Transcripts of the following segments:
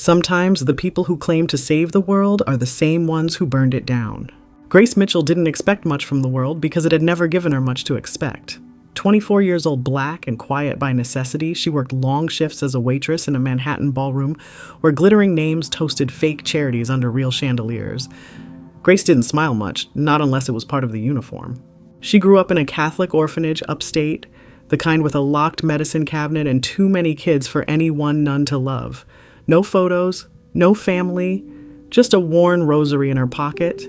Sometimes the people who claim to save the world are the same ones who burned it down. Grace Mitchell didn't expect much from the world because it had never given her much to expect. 24 years old, black and quiet by necessity, she worked long shifts as a waitress in a Manhattan ballroom where glittering names toasted fake charities under real chandeliers. Grace didn't smile much, not unless it was part of the uniform. She grew up in a Catholic orphanage upstate, the kind with a locked medicine cabinet and too many kids for any one nun to love. No photos, no family, just a worn rosary in her pocket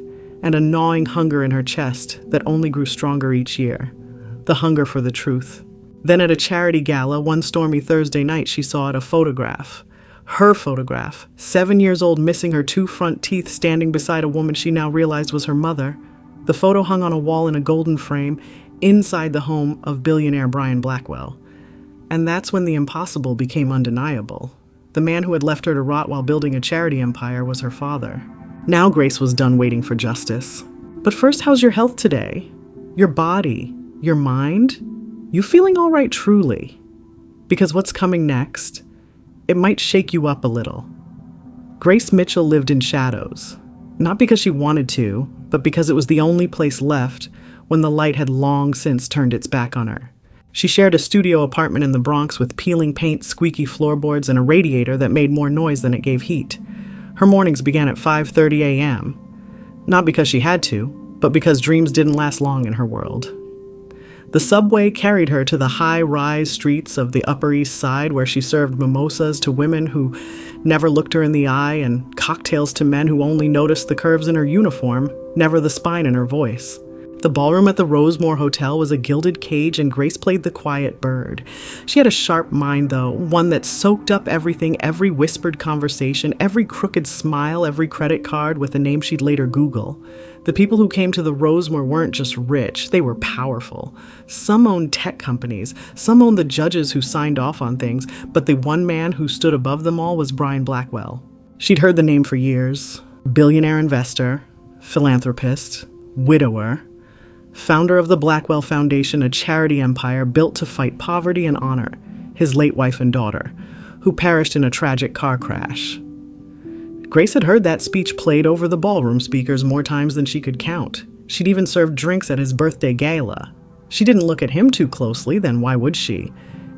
and a gnawing hunger in her chest that only grew stronger each year. The hunger for the truth. Then at a charity gala one stormy Thursday night, she saw a photograph. Her photograph, 7 years old, missing her 2 front teeth, standing beside a woman she now realized was her mother. The photo hung on a wall in a golden frame inside the home of billionaire Brian Blackwell. And that's when the impossible became undeniable. The man who had left her to rot while building a charity empire was her father. Now Grace was done waiting for justice. But first, how's your health today? Your body? Your mind? You feeling all right truly? Because what's coming next, it might shake you up a little. Grace Mitchell lived in shadows. Not because she wanted to, but because it was the only place left when the light had long since turned its back on her. She shared a studio apartment in the Bronx with peeling paint, squeaky floorboards, and a radiator that made more noise than it gave heat. Her mornings began at 5:30 a.m. Not because she had to, but because dreams didn't last long in her world. The subway carried her to the high-rise streets of the Upper East Side, where she served mimosas to women who never looked her in the eye and cocktails to men who only noticed the curves in her uniform, never the spine in her voice. The ballroom at the Rosemore Hotel was a gilded cage, and Grace played the quiet bird. She had a sharp mind, though, one that soaked up everything, every whispered conversation, every crooked smile, every credit card with a name she'd later Google. The people who came to the Rosemore weren't just rich, they were powerful. Some owned tech companies, some owned the judges who signed off on things, but the one man who stood above them all was Brian Blackwell. She'd heard the name for years. Billionaire investor, philanthropist, widower, founder of the Blackwell Foundation, a charity empire built to fight poverty and honor his late wife and daughter, who perished in a tragic car crash. Grace had heard that speech played over the ballroom speakers more times than she could count. She'd even served drinks at his birthday gala. She didn't look at him too closely, then why would she?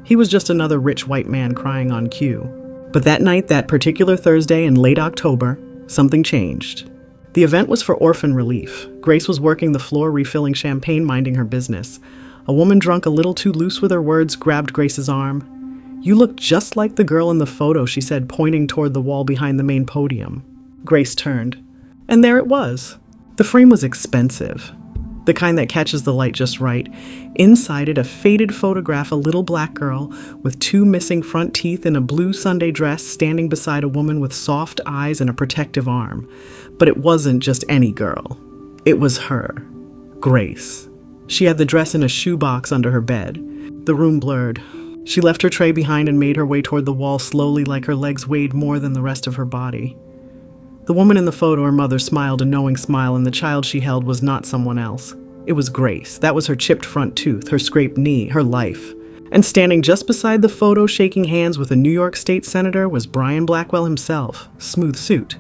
He was just another rich white man crying on cue. But that night, that particular Thursday in late October, something changed. The event was for orphan relief. Grace was working the floor, refilling champagne, minding her business. A woman drunk a little too loose with her words grabbed Grace's arm. "You look just like the girl in the photo," she said, pointing toward the wall behind the main podium. Grace turned. And there it was. The frame was expensive. The kind that catches the light just right. Inside it, a faded photograph, a little black girl with 2 missing front teeth in a blue Sunday dress standing beside a woman with soft eyes and a protective arm. But it wasn't just any girl. It was her, Grace. She had the dress in a shoebox under her bed. The room blurred. She left her tray behind and made her way toward the wall slowly, like her legs weighed more than the rest of her body. The woman in the photo, her mother, smiled a knowing smile, and the child she held was not someone else. It was Grace. That was her chipped front tooth, her scraped knee, her life. And standing just beside the photo, shaking hands with a New York State senator, was Brian Blackwell himself. Smooth suit,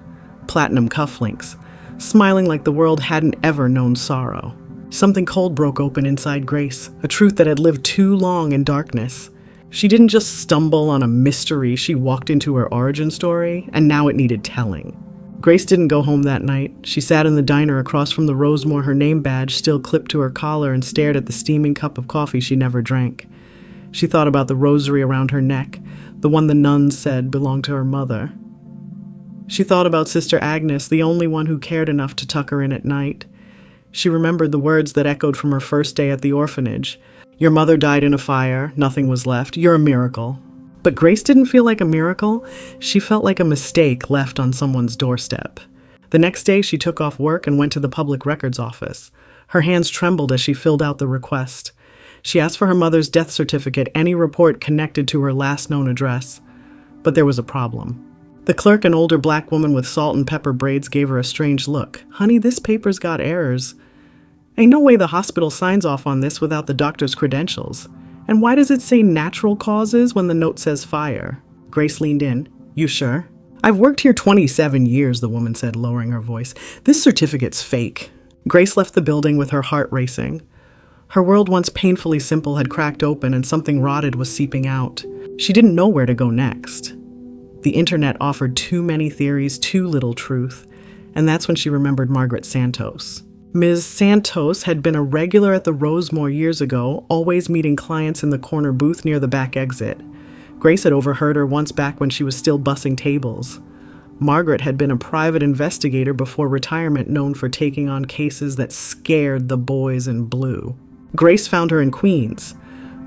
platinum cufflinks, smiling like the world hadn't ever known sorrow. Something cold broke open inside Grace, a truth that had lived too long in darkness. She didn't just stumble on a mystery, she walked into her origin story, and now it needed telling. Grace didn't go home that night. She sat in the diner across from the Rosemore, her name badge still clipped to her collar, and stared at the steaming cup of coffee she never drank. She thought about the rosary around her neck, the one the nuns said belonged to her mother. She thought about Sister Agnes, the only one who cared enough to tuck her in at night. She remembered the words that echoed from her first day at the orphanage. "Your mother died in a fire, nothing was left, you're a miracle." But Grace didn't feel like a miracle. She felt like a mistake left on someone's doorstep. The next day, she took off work and went to the public records office. Her hands trembled as she filled out the request. She asked for her mother's death certificate, any report connected to her last known address. But there was a problem. The clerk, an older black woman with salt and pepper braids, gave her a strange look. "Honey, this paper's got errors. Ain't no way the hospital signs off on this without the doctor's credentials. And why does it say natural causes when the note says fire?" Grace leaned in. "You sure?" "I've worked here 27 years, the woman said, lowering her voice. "This certificate's fake." Grace left the building with her heart racing. Her world, once painfully simple, had cracked open and something rotted was seeping out. She didn't know where to go next. The internet offered too many theories, too little truth. And that's when she remembered Margaret Santos. Ms. Santos had been a regular at the Rosemore years ago, always meeting clients in the corner booth near the back exit. Grace had overheard her once back when she was still bussing tables. Margaret had been a private investigator before retirement, known for taking on cases that scared the boys in blue. Grace found her in Queens.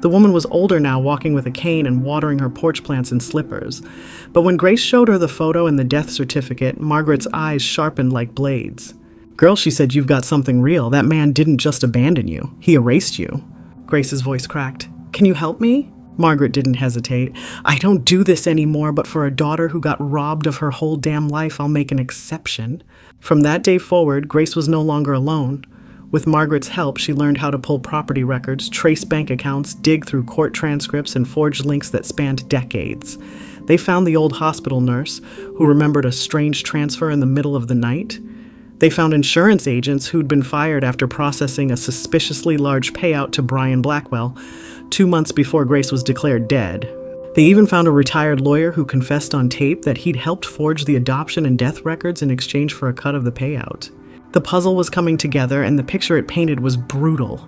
The woman was older now, walking with a cane and watering her porch plants in slippers. But when Grace showed her the photo and the death certificate, Margaret's eyes sharpened like blades. "Girl," she said, "you've got something real. That man didn't just abandon you. He erased you." Grace's voice cracked. "Can you help me?" Margaret didn't hesitate. "I don't do this anymore, but for a daughter who got robbed of her whole damn life, I'll make an exception." From that day forward, Grace was no longer alone. With Margaret's help, she learned how to pull property records, trace bank accounts, dig through court transcripts, and forge links that spanned decades. They found the old hospital nurse, who remembered a strange transfer in the middle of the night. They found insurance agents who'd been fired after processing a suspiciously large payout to Brian Blackwell 2 months before Grace was declared dead. They even found a retired lawyer who confessed on tape that he'd helped forge the adoption and death records in exchange for a cut of the payout. The puzzle was coming together, and the picture it painted was brutal.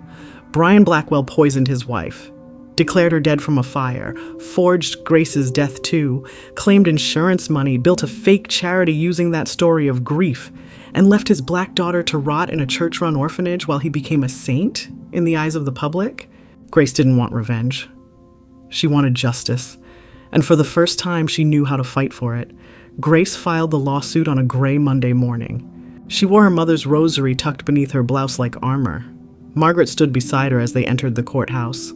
Brian Blackwell poisoned his wife, declared her dead from a fire, forged Grace's death too, claimed insurance money, built a fake charity using that story of grief, and left his black daughter to rot in a church-run orphanage while he became a saint in the eyes of the public. Grace didn't want revenge. She wanted justice, and for the first time she knew how to fight for it. Grace filed the lawsuit on a gray Monday morning. She wore her mother's rosary tucked beneath her blouse like armor. Margaret stood beside her as they entered the courthouse.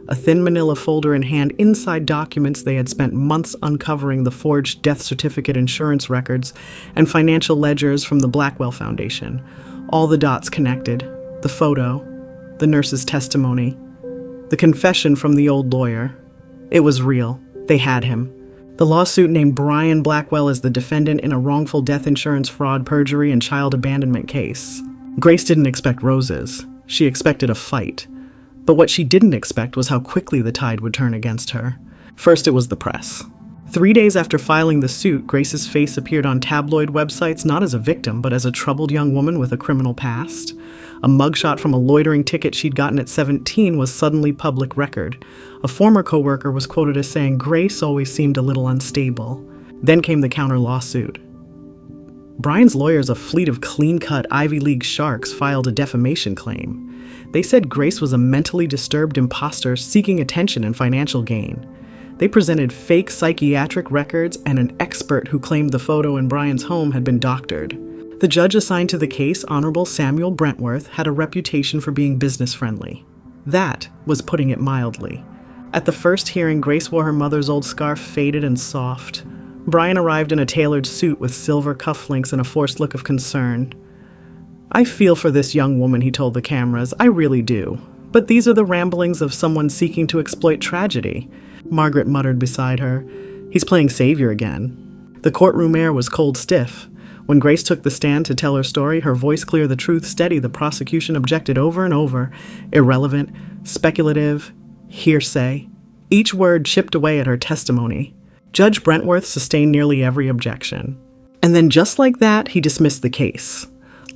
A thin manila folder in hand, inside documents they had spent months uncovering, the forged death certificate, insurance records, and financial ledgers from the Blackwell Foundation. All the dots connected. The photo, the nurse's testimony, the confession from the old lawyer. It was real. They had him. The lawsuit named Brian Blackwell as the defendant in a wrongful death insurance fraud, perjury, and child abandonment case. Grace didn't expect roses. She expected a fight. But what she didn't expect was how quickly the tide would turn against her. First, it was the press. 3 days after filing the suit, Grace's face appeared on tabloid websites not as a victim, but as a troubled young woman with a criminal past. A mugshot from a loitering ticket she'd gotten at 17 was suddenly public record. A former coworker was quoted as saying, "Grace always seemed a little unstable." Then came the counter lawsuit. Brian's lawyers, a fleet of clean-cut Ivy League sharks, filed a defamation claim. They said Grace was a mentally disturbed imposter seeking attention and financial gain. They presented fake psychiatric records and an expert who claimed the photo in Brian's home had been doctored. The judge assigned to the case, Honorable Samuel Brentworth, had a reputation for being business-friendly. That was putting it mildly. At the first hearing, Grace wore her mother's old scarf, faded and soft. Brian arrived in a tailored suit with silver cufflinks and a forced look of concern. "I feel for this young woman," he told the cameras. "I really do. But these are the ramblings of someone seeking to exploit tragedy." Margaret muttered beside her. "He's playing savior again." The courtroom air was cold stiff. When Grace took the stand to tell her story, her voice clear, the truth steady, the prosecution objected over and over. Irrelevant, speculative, hearsay. Each word chipped away at her testimony. Judge Brentworth sustained nearly every objection. And then just like that, he dismissed the case.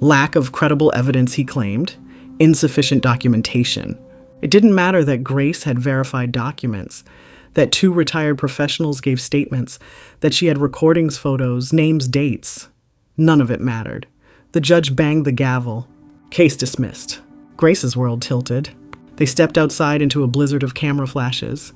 Lack of credible evidence, he claimed. Insufficient documentation. It didn't matter that Grace had verified documents, that 2 retired professionals gave statements, that she had recordings, photos, names, dates. None of it mattered. The judge banged the gavel. Case dismissed. Grace's world tilted. They stepped outside into a blizzard of camera flashes.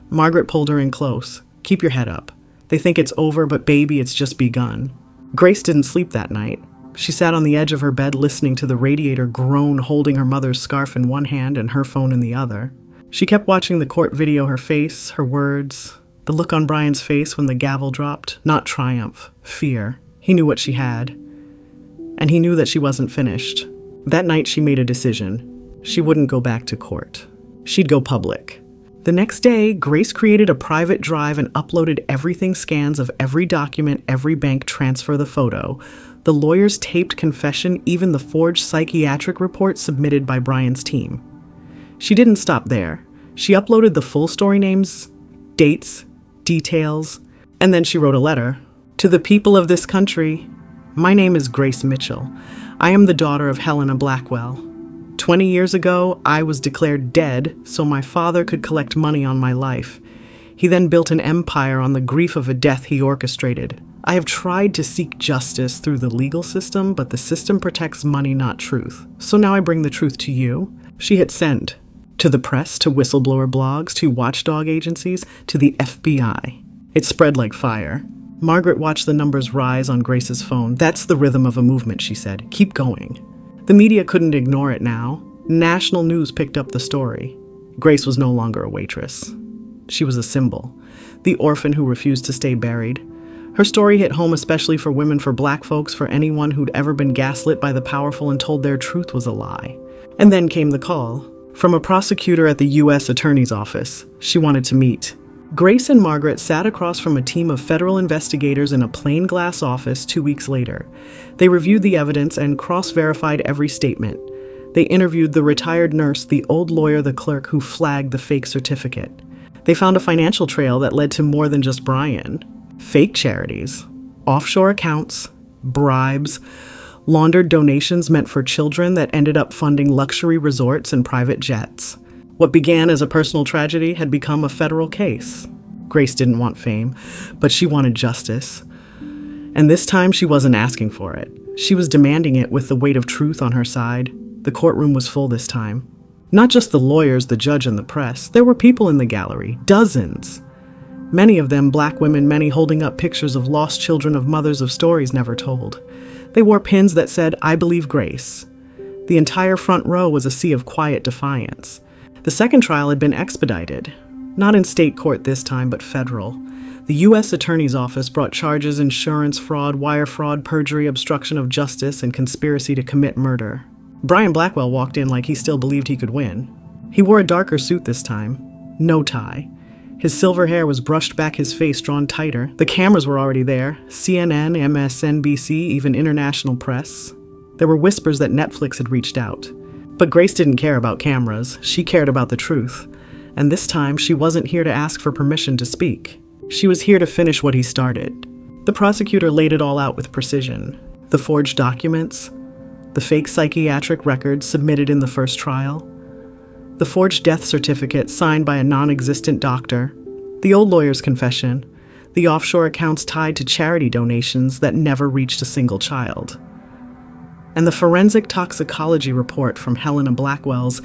Margaret pulled her in close. "Keep your head up. They think it's over, but baby, it's just begun." Grace didn't sleep that night. She sat on the edge of her bed listening to the radiator groan, holding her mother's scarf in one hand and her phone in the other. She kept watching the court video, her face, her words, the look on Brian's face when the gavel dropped. Not triumph, fear. He knew what she had. And he knew that she wasn't finished. That night she made a decision. She wouldn't go back to court. She'd go public. The next day, Grace created a private drive and uploaded everything scans of every document, every bank transfer, the photo, the lawyer's taped confession, even the forged psychiatric report submitted by Brian's team. She didn't stop there. She uploaded the full story names, dates, details, and then she wrote a letter. To the people of this country, my name is Grace Mitchell. I am the daughter of Helena Blackwell. 20 years ago, I was declared dead so my father could collect money on my life. He then built an empire on the grief of a death he orchestrated. I have tried to seek justice through the legal system, but the system protects money, not truth. So now I bring the truth to you. She hit send. To the press, to whistleblower blogs, to watchdog agencies, to the FBI. It spread like fire. Margaret watched the numbers rise on Grace's phone. That's the rhythm of a movement, she said. Keep going. The media couldn't ignore it now. National news picked up the story. Grace was no longer a waitress. She was a symbol, the orphan who refused to stay buried. Her story hit home especially for women, for black folks, for anyone who'd ever been gaslit by the powerful and told their truth was a lie. And then came the call from a prosecutor at the U.S. Attorney's Office. She wanted to meet. Grace and Margaret sat across from a team of federal investigators in a plain glass office 2 weeks later. They reviewed the evidence and cross-verified every statement. They interviewed the retired nurse, the old lawyer, the clerk who flagged the fake certificate. They found a financial trail that led to more than just Brian. Fake charities, offshore accounts, bribes, laundered donations meant for children that ended up funding luxury resorts and private jets. What began as a personal tragedy had become a federal case. Grace didn't want fame, but she wanted justice. And this time she wasn't asking for it. She was demanding it with the weight of truth on her side. The courtroom was full this time. Not just the lawyers, the judge, and the press. There were people in the gallery, dozens. Many of them black women, many holding up pictures of lost children, of mothers, of stories never told. They wore pins that said, "I believe Grace." The entire front row was a sea of quiet defiance. The second trial had been expedited, not in state court this time, but federal. The U.S. Attorney's Office brought charges: insurance fraud, wire fraud, perjury, obstruction of justice, and conspiracy to commit murder. Brian Blackwell walked in like he still believed he could win. He wore a darker suit this time, no tie. His silver hair was brushed back, his face drawn tighter. The cameras were already there, CNN, MSNBC, even international press. There were whispers that Netflix had reached out. But Grace didn't care about cameras. She cared about the truth. And this time, she wasn't here to ask for permission to speak. She was here to finish what he started. The prosecutor laid it all out with precision. The forged documents, the fake psychiatric records submitted in the first trial, the forged death certificate signed by a non-existent doctor, the old lawyer's confession, the offshore accounts tied to charity donations that never reached a single child, and the forensic toxicology report from Helena Blackwell's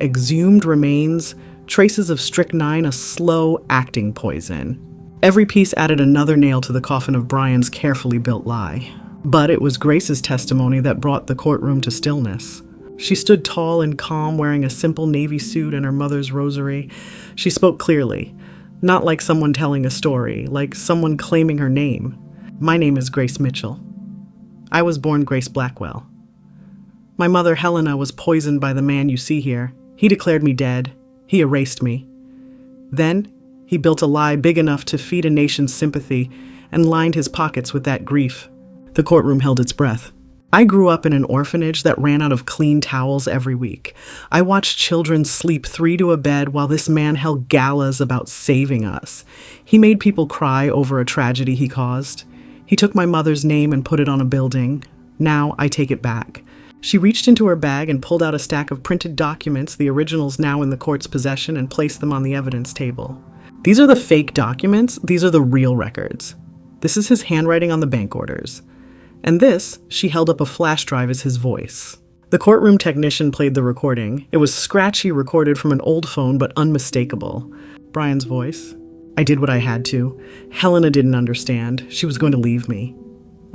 exhumed remains, traces of strychnine, a slow-acting poison. Every piece added another nail to the coffin of Brian's carefully built lie. But it was Grace's testimony that brought the courtroom to stillness. She stood tall and calm, wearing a simple navy suit and her mother's rosary. She spoke clearly, not like someone telling a story, like someone claiming her name. My name is Grace Mitchell. I was born Grace Blackwell. My mother, Helena, was poisoned by the man you see here. He declared me dead. He erased me. Then, he built a lie big enough to feed a nation's sympathy and lined his pockets with that grief. The courtroom held its breath. I grew up in an orphanage that ran out of clean towels every week. I watched children sleep 3 to a bed while this man held galas about saving us. He made people cry over a tragedy he caused. He took my mother's name and put it on a building. Now I take it back. She reached into her bag and pulled out a stack of printed documents, the originals now in the court's possession, and placed them on the evidence table. These are the fake documents. These are the real records. This is his handwriting on the bank orders. And this, she held up a flash drive, as his voice. The courtroom technician played the recording. It was scratchy, recorded from an old phone, but unmistakable. Brian's voice. I did what I had to. Helena didn't understand. She was going to leave me.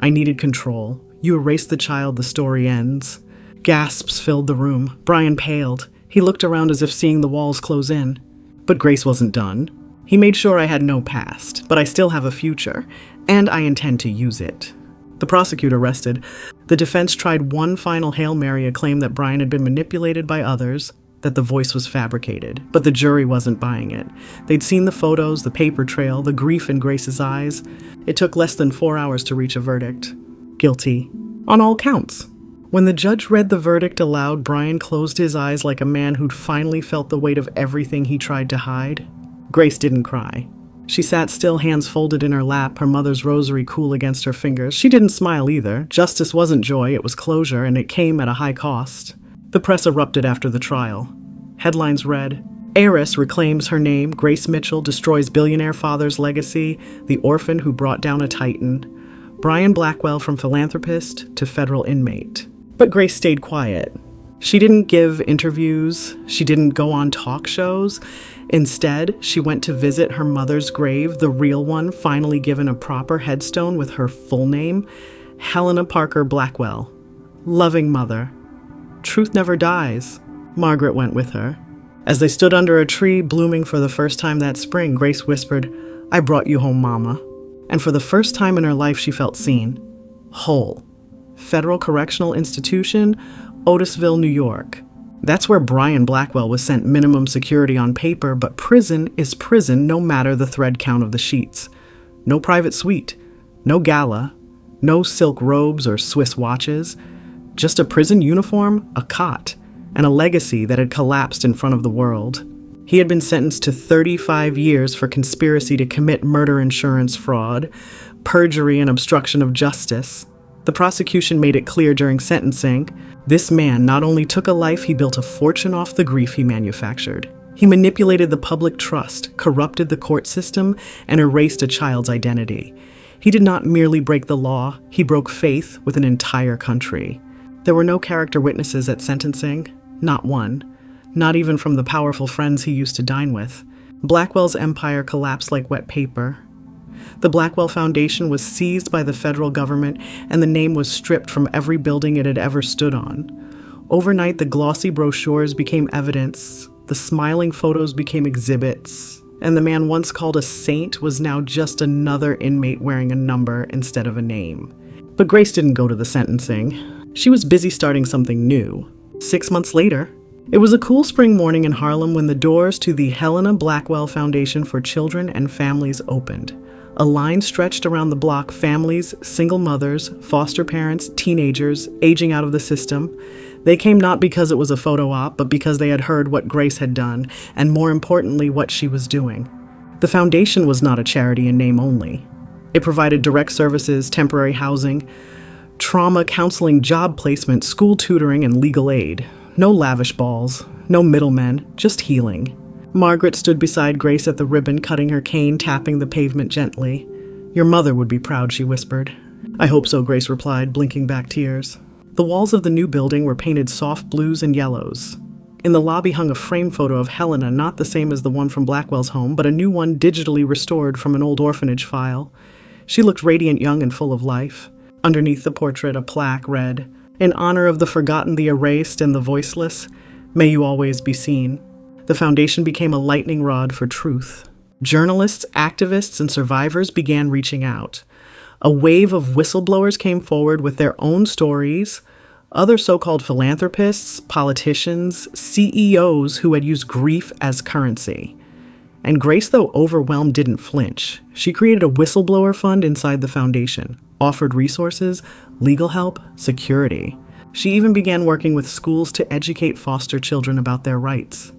I needed control. You erase the child, the story ends. Gasps filled the room. Brian paled. He looked around as if seeing the walls close in. But Grace wasn't done. He made sure I had no past, but I still have a future, and I intend to use it. The prosecutor rested. The defense tried one final Hail Mary, a claim that Brian had been manipulated by others, that the voice was fabricated, but the jury wasn't buying it. They'd seen the photos, the paper trail, the grief in Grace's eyes. It took less than 4 hours to reach a verdict. Guilty. On all counts. When the judge read the verdict aloud, Brian closed his eyes like a man who'd finally felt the weight of everything he tried to hide. Grace didn't cry. She sat still, hands folded in her lap, her mother's rosary cool against her fingers. She didn't smile either. Justice wasn't joy, it was closure, and it came at a high cost. The press erupted after the trial. Headlines read, "Heiress reclaims her name, Grace Mitchell destroys billionaire father's legacy, the orphan who brought down a titan. Brian Blackwell from philanthropist to federal inmate." But Grace stayed quiet. She didn't give interviews. She didn't go on talk shows. Instead, she went to visit her mother's grave, the real one, finally given a proper headstone with her full name, Helena Parker Blackwell. Loving mother. Truth never dies. Margaret went with her. As they stood under a tree blooming for the first time that spring, Grace whispered, "I brought you home, Mama." And for the first time in her life, she felt seen. Whole. Federal Correctional Institution, Otisville, New York. That's where Brian Blackwell was sent minimum security on paper, but prison is prison no matter the thread count of the sheets. No private suite, no gala, no silk robes or Swiss watches. Just a prison uniform, a cot, and a legacy that had collapsed in front of the world. He had been sentenced to 35 years for conspiracy to commit murder insurance fraud, perjury, and obstruction of justice. The prosecution made it clear during sentencing, this man not only took a life, he built a fortune off the grief he manufactured. He manipulated the public trust, corrupted the court system, and erased a child's identity. He did not merely break the law, he broke faith with an entire country. There were no character witnesses at sentencing, not one, not even from the powerful friends he used to dine with. Blackwell's empire collapsed like wet paper. The Blackwell Foundation was seized by the federal government, and the name was stripped from every building it had ever stood on. Overnight, the glossy brochures became evidence, the smiling photos became exhibits, and the man once called a saint was now just another inmate wearing a number instead of a name. But Grace didn't go to the sentencing. She was busy starting something new. 6 months later, it was a cool spring morning in Harlem when the doors to the Helena Blackwell Foundation for Children and Families opened. A line stretched around the block, families, single mothers, foster parents, teenagers, aging out of the system. They came not because it was a photo op, but because they had heard what Grace had done, and more importantly, what she was doing. The foundation was not a charity in name only. It provided direct services, temporary housing, trauma counseling, job placement, school tutoring, and legal aid. No lavish balls, no middlemen, just healing. Margaret stood beside Grace at the ribbon, cutting her cane, tapping the pavement gently. "Your mother would be proud," she whispered. "I hope so," Grace replied, blinking back tears. The walls of the new building were painted soft blues and yellows. In the lobby hung a frame photo of Helena, not the same as the one from Blackwell's home, but a new one digitally restored from an old orphanage file. She looked radiant, young, and full of life. Underneath the portrait, a plaque read, "In honor of the forgotten, the erased, and the voiceless, may you always be seen." The foundation became a lightning rod for truth. Journalists, activists, and survivors began reaching out. A wave of whistleblowers came forward with their own stories. Other so-called philanthropists, politicians, CEOs who had used grief as currency. And Grace, though overwhelmed, didn't flinch. She created a whistleblower fund inside the foundation, offered resources, legal help, security. She even began working with schools to educate foster children about their rights.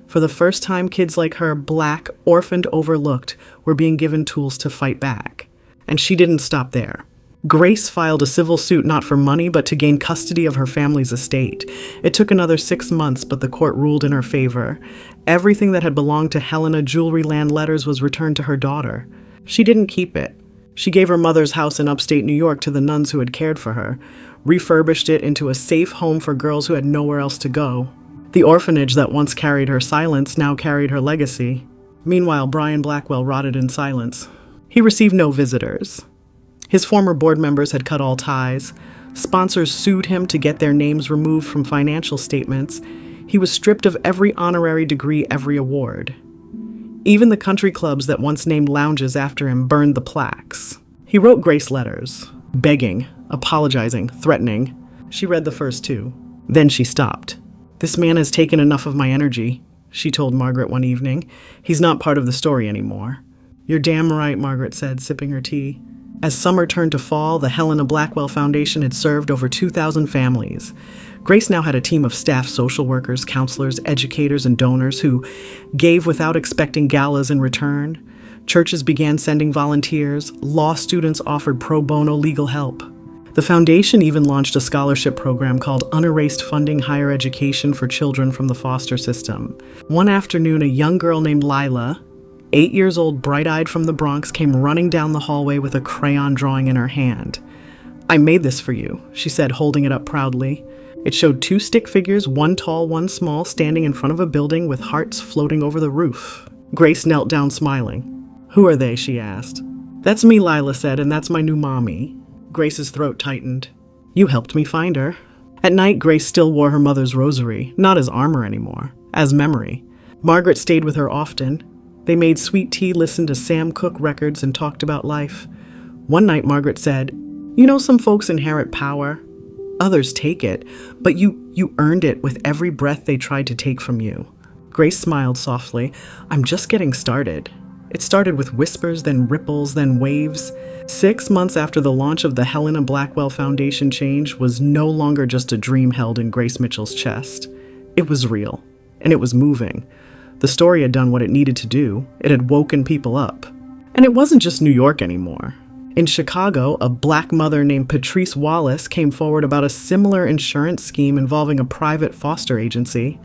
For the first time, kids like her, Black, orphaned, overlooked, were being given tools to fight back. And she didn't stop there. Grace filed a civil suit not for money, but to gain custody of her family's estate. It took another 6 months, but the court ruled in her favor. Everything that had belonged to Helena Jewelry Land Letters was returned to her daughter. She didn't keep it. She gave her mother's house in upstate New York to the nuns who had cared for her, refurbished it into a safe home for girls who had nowhere else to go. The orphanage that once carried her silence now carried her legacy. Meanwhile, Brian Blackwell rotted in silence. He received no visitors. His former board members had cut all ties. Sponsors sued him to get their names removed from financial statements. He was stripped of every honorary degree, every award. Even the country clubs that once named lounges after him burned the plaques. He wrote Grace letters, begging, apologizing, threatening. She read the first 2. Then she stopped. "This man has taken enough of my energy," she told Margaret one evening. "He's not part of the story anymore." "You're damn right," Margaret said, sipping her tea. As summer turned to fall, the Helena Blackwell Foundation had served over 2,000 families. Grace now had a team of staff social workers, counselors, educators, and donors who gave without expecting galas in return. Churches began sending volunteers. Law students offered pro bono legal help. The foundation even launched a scholarship program called Unerased Funding Higher Education for Children from the Foster System. One afternoon, a young girl named Lila, 8 years old, bright-eyed from the Bronx, came running down the hallway with a crayon drawing in her hand. "I made this for you," she said, holding it up proudly. It showed 2 stick figures, one tall, one small, standing in front of a building with hearts floating over the roof. Grace knelt down smiling. "Who are they?" she asked. "That's me," Lila said, "and that's my new mommy." Grace's throat tightened. "You helped me find her." At night, Grace still wore her mother's rosary, not as armor anymore, as memory. Margaret stayed with her often. They made sweet tea, listened to Sam Cooke records, and talked about life. One night, Margaret said, "You know, some folks inherit power. Others take it, but you earned it with every breath they tried to take from you." Grace smiled softly. "I'm just getting started." It started with whispers, then ripples, then waves. 6 months after the launch of the Helena Blackwell Foundation, change was no longer just a dream held in Grace Mitchell's chest. It was real, and it was moving. The story had done what it needed to do. It had woken people up. And it wasn't just New York anymore. In Chicago, a black mother named Patrice Wallace came forward about a similar insurance scheme involving a private foster agency.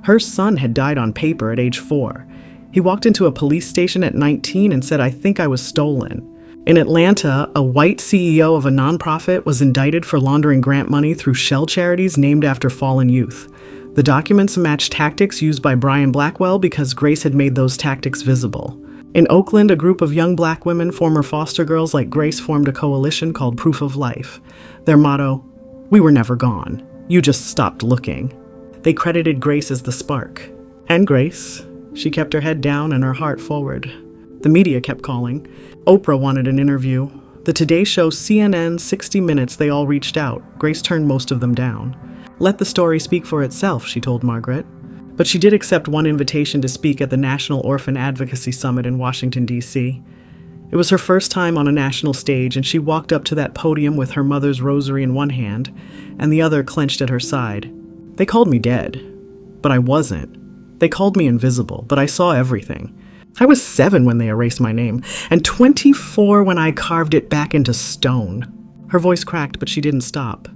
Her son had died on paper at age 4. He walked into a police station at 19 and said, "I think I was stolen." In Atlanta, a white CEO of a nonprofit was indicted for laundering grant money through shell charities named after fallen youth. The documents matched tactics used by Brian Blackwell because Grace had made those tactics visible. In Oakland, a group of young black women, former foster girls like Grace, formed a coalition called Proof of Life. Their motto, "We were never gone. You just stopped looking." They credited Grace as the spark. And Grace, she kept her head down and her heart forward. The media kept calling. Oprah wanted an interview. The Today Show, CNN, 60 Minutes, they all reached out. Grace turned most of them down. "Let the story speak for itself," she told Margaret. But she did accept one invitation to speak at the National Orphan Advocacy Summit in Washington, D.C. It was her first time on a national stage, and she walked up to that podium with her mother's rosary in one hand and the other clenched at her side. "They called me dead, but I wasn't. They called me invisible, but I saw everything. I was 7 when they erased my name, and 24 when I carved it back into stone." Her voice cracked, but she didn't stop.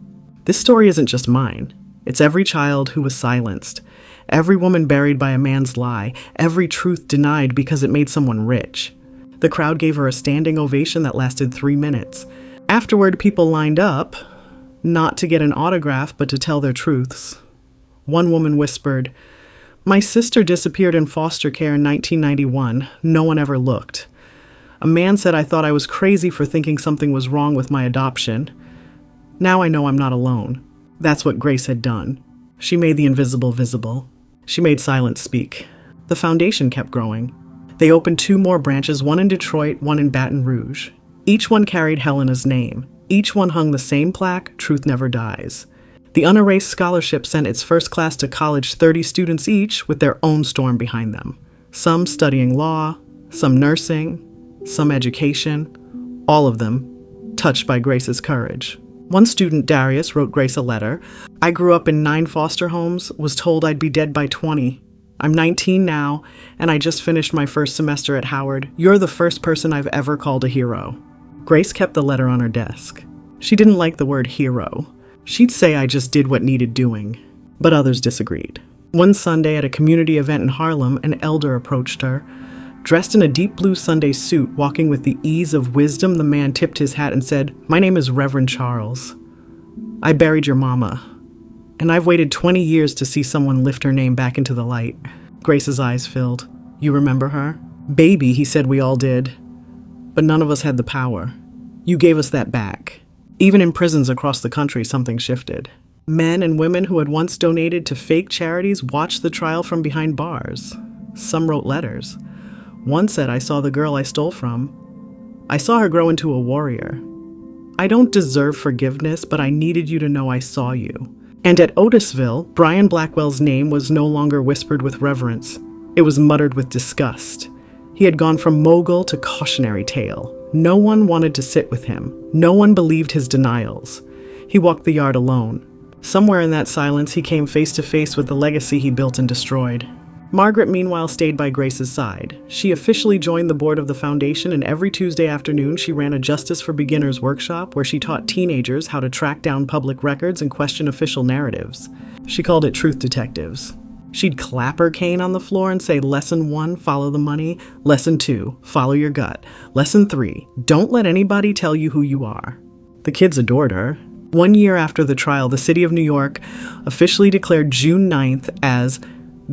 "This story isn't just mine. It's every child who was silenced, every woman buried by a man's lie, every truth denied because it made someone rich." The crowd gave her a standing ovation that lasted 3 minutes. Afterward, people lined up, not to get an autograph, but to tell their truths. One woman whispered, "My sister disappeared in foster care in 1991. No one ever looked. A man said I thought I was crazy for thinking something was wrong with my adoption. Now I know I'm not alone." That's what Grace had done. She made the invisible visible. She made silence speak. The foundation kept growing. They opened 2 more branches, one in Detroit, one in Baton Rouge. Each one carried Helena's name. Each one hung the same plaque, "Truth Never Dies." The Unerased Scholarship sent its first class to college, 30 students each, with their own storm behind them. Some studying law, some nursing, some education, all of them touched by Grace's courage. One student, Darius, wrote Grace a letter. "I grew up in 9 foster homes, was told I'd be dead by 20. I'm 19 now, and I just finished my first semester at Howard. You're the first person I've ever called a hero." Grace kept the letter on her desk. She didn't like the word hero. She'd say I just did what needed doing. But others disagreed. One Sunday at a community event in Harlem, an elder approached her. Dressed in a deep blue Sunday suit, walking with the ease of wisdom, the man tipped his hat and said, "My name is Reverend Charles. I buried your mama, and I've waited 20 years to see someone lift her name back into the light." Grace's eyes filled. "You remember her?" "Baby," he said, "we all did. But none of us had the power. You gave us that back." Even in prisons across the country, something shifted. Men and women who had once donated to fake charities watched the trial from behind bars. Some wrote letters. One said, "I saw the girl I stole from. I saw her grow into a warrior. I don't deserve forgiveness, but I needed you to know I saw you. And at Otisville, Brian Blackwell's name was no longer whispered with reverence. It was muttered with disgust. He had gone from mogul to cautionary tale. No one wanted to sit with him. No one believed his denials. He walked the yard alone. Somewhere in that silence, he came face to face with the legacy he built and destroyed. Margaret, meanwhile, stayed by Grace's side. She officially joined the board of the foundation, and every Tuesday afternoon, she ran a Justice for Beginners workshop where she taught teenagers how to track down public records and question official narratives. She called it Truth Detectives. She'd clap her cane on the floor and say, Lesson 1, follow the money. Lesson 2, follow your gut. Lesson 3, don't let anybody tell you who you are. The kids adored her. 1 year after the trial, the city of New York officially declared June 9th as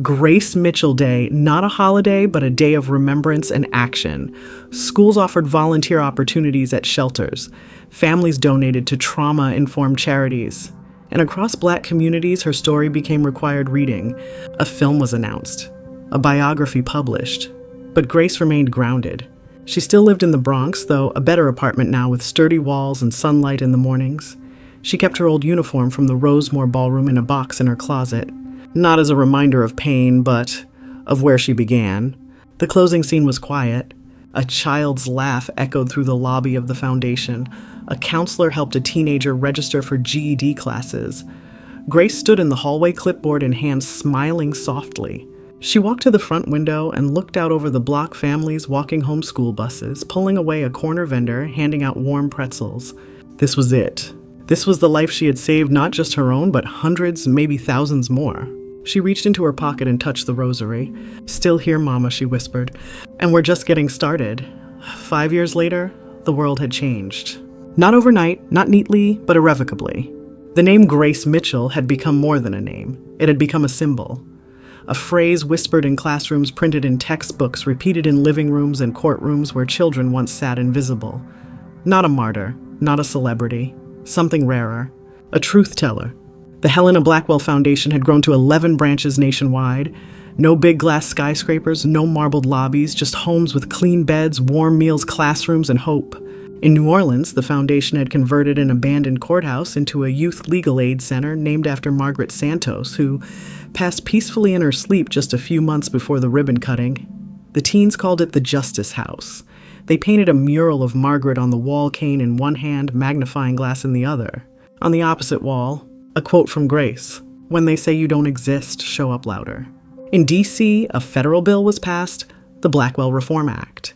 Grace Mitchell Day, not a holiday, but a day of remembrance and action. Schools offered volunteer opportunities at shelters. Families donated to trauma-informed charities. And across Black communities, her story became required reading. A film was announced, a biography published. But Grace remained grounded. She still lived in the Bronx, though a better apartment now with sturdy walls and sunlight in the mornings. She kept her old uniform from the Rosemore Ballroom in a box in her closet. Not as a reminder of pain, but of where she began. The closing scene was quiet. A child's laugh echoed through the lobby of the foundation. A counselor helped a teenager register for GED classes. Grace stood in the hallway, clipboard in hand, smiling softly. She walked to the front window and looked out over the block families walking home school buses, pulling away a corner vendor, handing out warm pretzels. This was it. This was the life she had saved, not just her own, but hundreds, maybe thousands more. She reached into her pocket and touched the rosary. Still here, Mama, she whispered. And we're just getting started. 5 years later, the world had changed. Not overnight, not neatly, but irrevocably. The name Grace Mitchell had become more than a name. It had become a symbol. A phrase whispered in classrooms, printed in textbooks, repeated in living rooms and courtrooms where children once sat invisible. Not a martyr, not a celebrity. Something rarer. A truth teller. The Helena Blackwell Foundation had grown to 11 branches nationwide. No big glass skyscrapers, no marbled lobbies, just homes with clean beds, warm meals, classrooms, and hope. In New Orleans, the foundation had converted an abandoned courthouse into a youth legal aid center named after Margaret Santos, who passed peacefully in her sleep just a few months before the ribbon cutting. The teens called it the Justice House. They painted a mural of Margaret on the wall, cane in one hand, magnifying glass in the other. On the opposite wall, a quote from Grace: "When they say you don't exist, show up louder." In D.C., a federal bill was passed, the Blackwell Reform Act.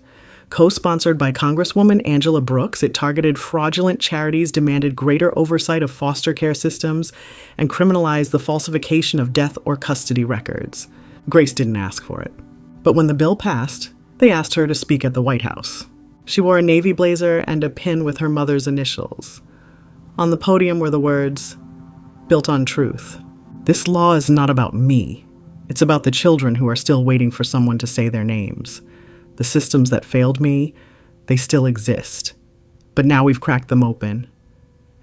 Co-sponsored by Congresswoman Angela Brooks, it targeted fraudulent charities, demanded greater oversight of foster care systems, and criminalized the falsification of death or custody records. Grace didn't ask for it. But when the bill passed, they asked her to speak at the White House. She wore a navy blazer and a pin with her mother's initials. On the podium were the words, "Built on truth. This law is not about me. It's about the children who are still waiting for someone to say their names. The systems that failed me, they still exist. But now we've cracked them open.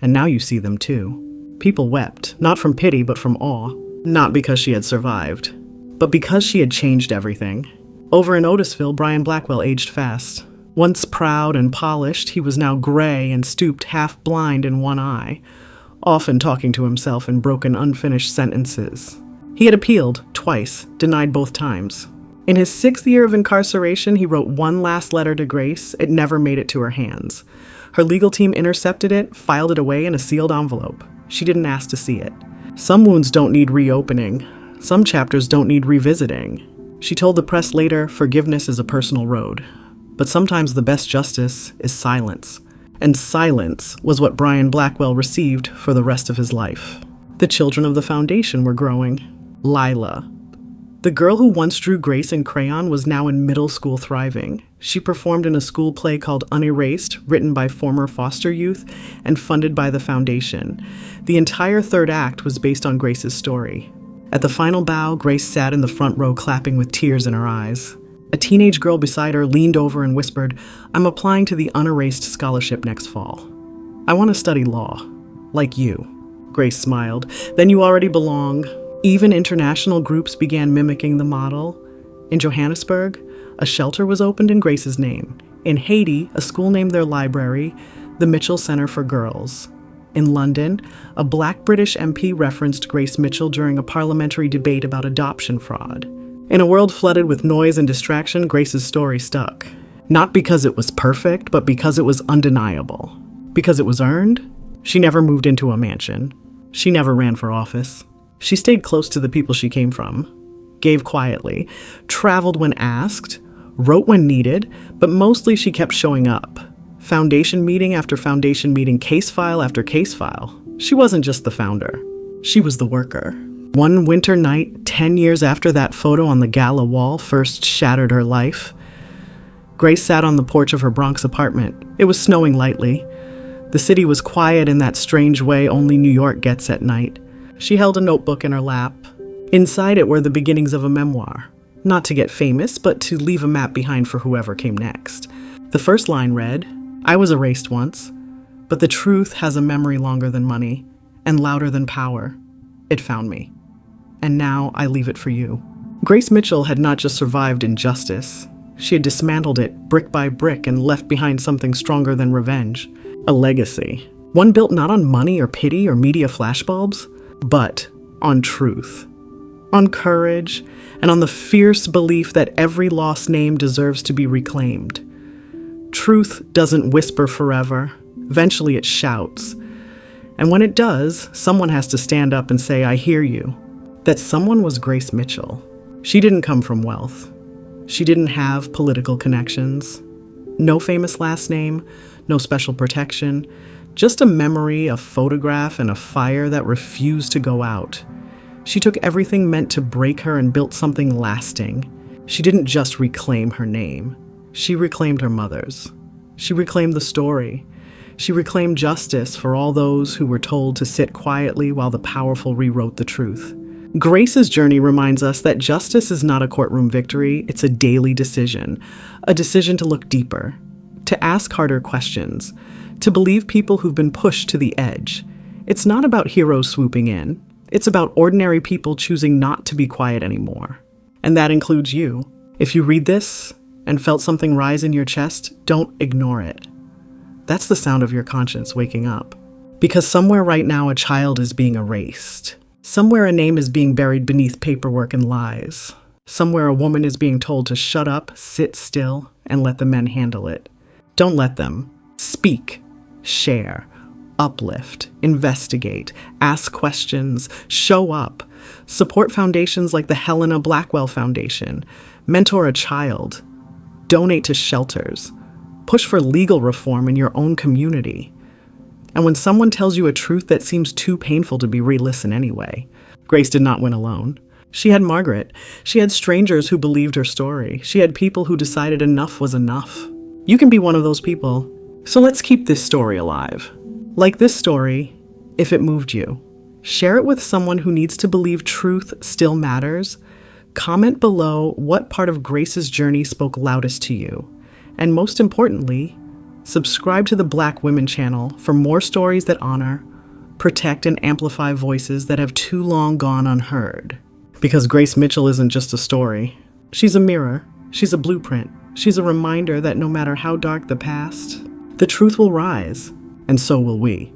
And now you see them too." People wept, not from pity, but from awe. Not because she had survived, but because she had changed everything. Over in Otisville, Brian Blackwell aged fast. Once proud and polished, he was now gray and stooped, half blind in one eye, often talking to himself in broken, unfinished sentences. He had appealed twice, denied both times. In his 6th year of incarceration, he wrote one last letter to Grace. It never made it to her hands. Her legal team intercepted it, filed it away in a sealed envelope. She didn't ask to see it. Some wounds don't need reopening. Some chapters don't need revisiting. She told the press later, forgiveness is a personal road. But sometimes the best justice is silence. And silence was what Brian Blackwell received for the rest of his life. The children of the foundation were growing. Lila, the girl who once drew Grace in crayon, was now in middle school thriving. She performed in a school play called Unerased, written by former foster youth and funded by the foundation. The entire third act was based on Grace's story. At the final bow, Grace sat in the front row clapping with tears in her eyes. A teenage girl beside her leaned over and whispered, "I'm applying to the Unerased scholarship next fall. I want to study law, like you." Grace smiled. "Then you already belong." Even international groups began mimicking the model. In Johannesburg, a shelter was opened in Grace's name. In Haiti, a school named their library the Mitchell Center for Girls. In London, a black British MP referenced Grace Mitchell during a parliamentary debate about adoption fraud. In a world flooded with noise and distraction, Grace's story stuck. Not because it was perfect, but because it was undeniable. Because it was earned. She never moved into a mansion. She never ran for office. She stayed close to the people she came from, gave quietly, traveled when asked, wrote when needed, but mostly she kept showing up. Foundation meeting after foundation meeting, case file after case file. She wasn't just the founder. She was the worker. One winter night, 10 years after that photo on the gala wall first shattered her life, Grace sat on the porch of her Bronx apartment. It was snowing lightly. The city was quiet in that strange way only New York gets at night. She held a notebook in her lap. Inside it were the beginnings of a memoir. Not to get famous, but to leave a map behind for whoever came next. The first line read, "I was erased once, but the truth has a memory longer than money and louder than power. It found me. And now I leave it for you." Grace Mitchell had not just survived injustice. She had dismantled it brick by brick and left behind something stronger than revenge. A legacy. One built not on money or pity or media flashbulbs, but on truth. On courage, and on the fierce belief that every lost name deserves to be reclaimed. Truth doesn't whisper forever. Eventually it shouts. And when it does, someone has to stand up and say, "I hear you." That someone was Grace Mitchell. She didn't come from wealth. She didn't have political connections. No famous last name, no special protection, just a memory, a photograph, and a fire that refused to go out. She took everything meant to break her and built something lasting. She didn't just reclaim her name. She reclaimed her mother's. She reclaimed the story. She reclaimed justice for all those who were told to sit quietly while the powerful rewrote the truth. Grace's journey reminds us that justice is not a courtroom victory, it's a daily decision. A decision to look deeper, to ask harder questions, to believe people who've been pushed to the edge. It's not about heroes swooping in. It's about ordinary people choosing not to be quiet anymore. And that includes you. If you read this and felt something rise in your chest, don't ignore it. That's the sound of your conscience waking up. Because somewhere right now a child is being erased. Somewhere a name is being buried beneath paperwork and lies. Somewhere a woman is being told to shut up, sit still, and let the men handle it. Don't let them. Speak, share, uplift, investigate, ask questions, show up. Support foundations like the Helena Blackwell Foundation. Mentor a child. Donate to shelters. Push for legal reform in your own community. And when someone tells you a truth that seems too painful to be re-listened anyway, Grace did not win alone. She had Margaret. She had strangers who believed her story. She had people who decided enough was enough. You can be one of those people. So let's keep this story alive. Like this story, if it moved you, share it with someone who needs to believe truth still matters. Comment below what part of Grace's journey spoke loudest to you. And most importantly, subscribe to the Black Women channel for more stories that honor, protect, and amplify voices that have too long gone unheard. Because Grace Mitchell isn't just a story. She's a mirror. She's a blueprint. She's a reminder that no matter how dark the past, the truth will rise, and so will we.